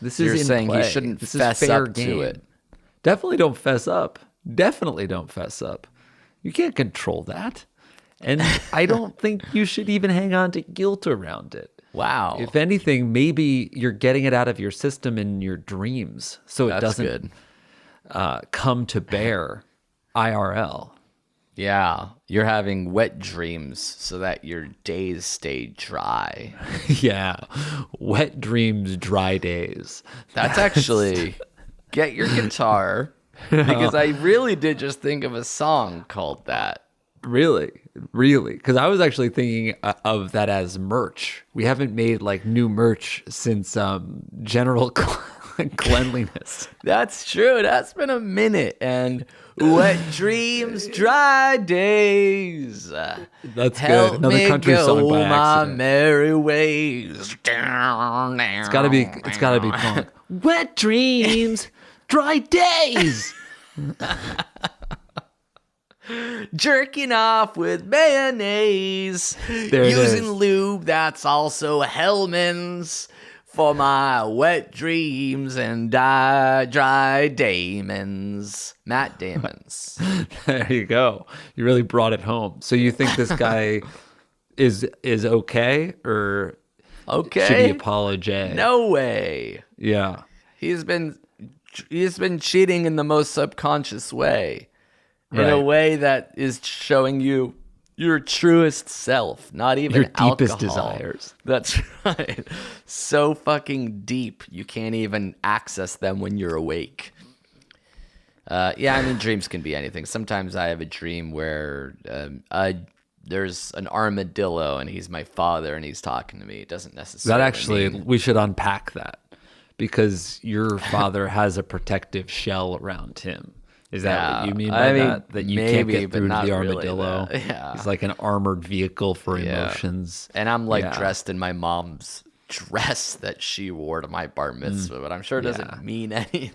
This You're is in saying he play. shouldn't This fess is fair up to game. it. Definitely don't fess up. Definitely don't fess up. You can't control that. And I don't think you should even hang on to guilt around it. Wow. If anything, maybe you're getting it out of your system in your dreams so it That's doesn't good. Come to bear IRL. Yeah. You're having wet dreams so that your days stay dry. Yeah. Wet dreams, dry days. That's actually get your guitar because I really did just think of a song called that. Really? Because I was actually thinking of that as merch. We haven't made like new merch since general cleanliness. That's true. That's been a minute. And wet dreams, dry days. That's Help good. Another me country go song by my accident. merry ways. It's gotta be punk. Wet dreams, dry days. Jerking off with mayonnaise. There it Using is. lube that's also Hellman's for my wet dreams and dry Damon's. Matt Damon's. There you go. You really brought it home. So you think this guy is okay, or Okay. should he apologize? No way. Yeah. He's been cheating in the most subconscious way. In a Right. way that is showing you your truest self, not even Your deepest alcohol. desires. That's right. So fucking deep, you can't even access them when you're awake. Yeah, I mean, dreams can be anything. Sometimes I have a dream where there's an armadillo and he's my father and he's talking to me. It doesn't necessarily That actually, mean- we should unpack that, because your father has a protective shell around him. Is that Yeah, what you mean I by mean, that? That you can't maybe, get but through to not the really armadillo? that. Yeah. He's like an armored vehicle for emotions. And I'm like Yeah. dressed in my mom's dress that she wore to my bar mitzvah, but I'm sure it doesn't mean anything.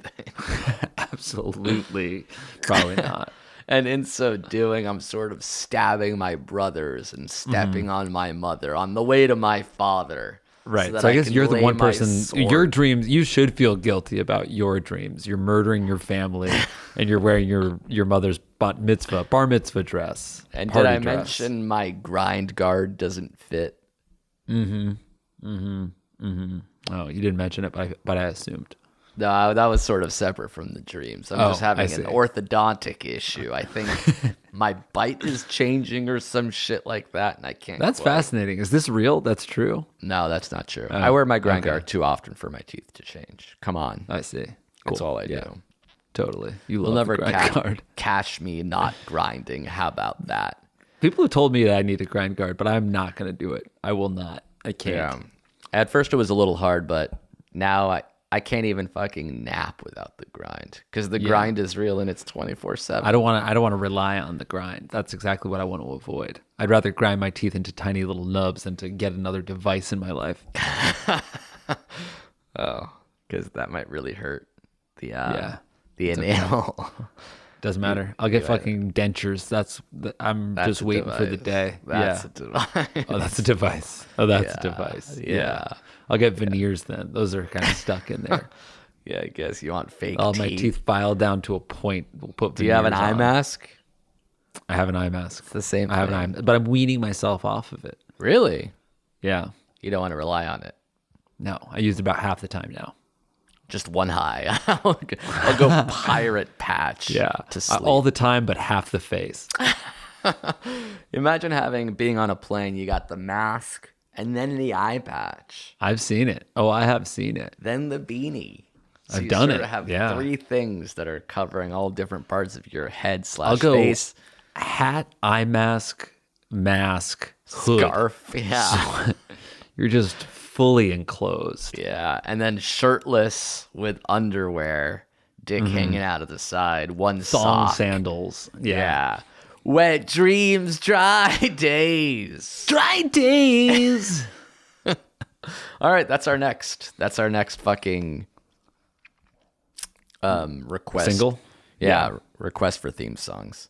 Absolutely. Probably not. And in so doing, I'm sort of stabbing my brothers and stepping on my mother on the way to my father. Right. that So I guess can you're the lay one my person, sword. your dreams, you should feel guilty about your dreams. You're murdering your family and you're wearing your mother's bar mitzvah dress. And did party I dress. mention my grind guard doesn't fit? Oh, you didn't mention it, but I assumed. No, that was sort of separate from the dreams. I'm just I having see. an orthodontic issue. I think my bite is changing or some shit like that, and I can't. That's quite- fascinating. Is this real? That's true. No, that's not true. I wear my grind okay. guard too often for my teeth to change. Come on, I see. that's Cool. all I Yeah, do. totally. You You'll love never the grind guard. catch me not grinding. How about that? People have told me that I need a grind guard, but I'm not going to do it. I will not. I can't. Yeah. At first, it was a little hard, but now I can't even fucking nap without the grind because the grind is real and it's 24/7. I don't want to rely on the grind. That's exactly what I want to avoid. I'd rather grind my teeth into tiny little nubs than to get another device in my life. Oh, because that might really hurt the Yeah. the enamel. Doesn't matter. I'll get fucking dentures. I'm That's just a waiting for the device. day. That's yeah. a device. Oh, that's a device. Oh, that's Yeah. a device. Yeah. I'll get veneers then. Those are kind of stuck in there. Yeah, I guess you want fake All teeth. my teeth filed down to a point. We'll put Do you have an veneers eye on. mask? I have an eye mask. It's the same I have an eye, but I'm weaning myself off of it. Really? Yeah. You don't want to rely on it. No, I use it about half the time now. Just one eye. I'll go pirate patch. To sleep. All the time, but half the face. Imagine being on a plane. You got the mask and then the eye patch, I've seen it. Oh, I have seen it. then the beanie. So I've you done sort it, of have yeah. 3 things that are covering all different parts of your head I'll / go face. hat, eye mask, hood. Scarf. Yeah. You're just fully enclosed. Yeah. And then shirtless with underwear, dick hanging out of the side, one Mm-hmm. Thong sock. sandals. Yeah. Wet dreams, dry days. Dry days. All right, that's our next fucking request. Single? Yeah, request for theme songs.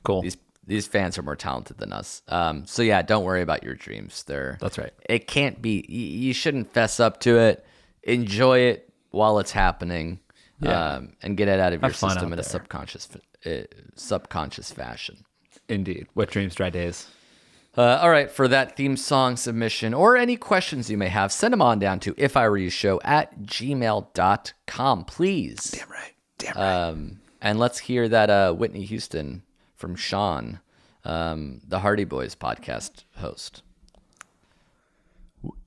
Cool. These fans are more talented than us. So yeah, don't worry about your dreams. That's right. It can't be. You shouldn't fess up to it. Enjoy it while it's happening. Yeah. And get it out of your Have fun system out in a there. subconscious fashion. Indeed. Wet dreams, dry days. All right, for that theme song submission or any questions you may have, send them on down to ifiwereyoushow@gmail.com, please. Damn right. Damn right. And let's hear that Whitney Houston from Sean, the Hardy Boys podcast host.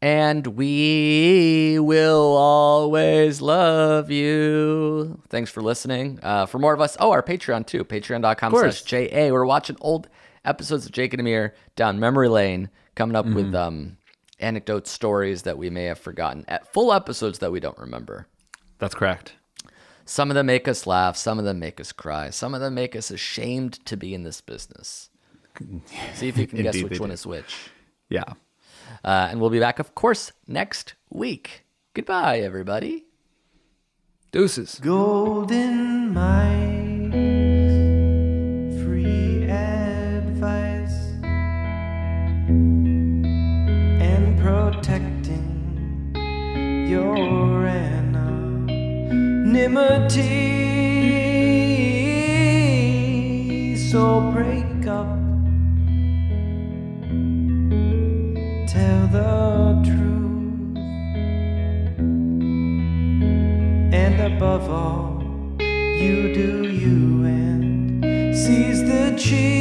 And we will always love you. Thanks for listening. For more of us, our Patreon too, patreon.com/JA. We're watching old episodes of Jake and Amir down memory lane, coming up with anecdotes, stories that we may have forgotten, at full episodes that we don't remember. That's correct. Some of them make us laugh, some of them make us cry, some of them make us ashamed to be in this business. See if you can guess Indeed, which they one do. is which. Yeah. And we'll be back, of course, next week. Goodbye, everybody. Deuces. Golden mice, free advice, and protecting your anonymity. So break up, tell the truth, and above all, you do you and seize the cheese.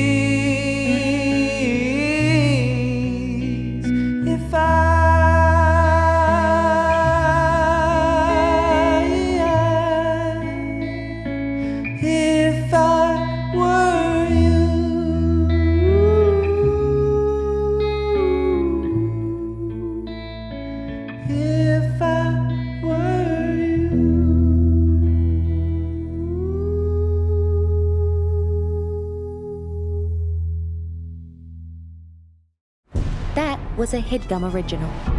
If I were you, if I were you. was a Headgum original.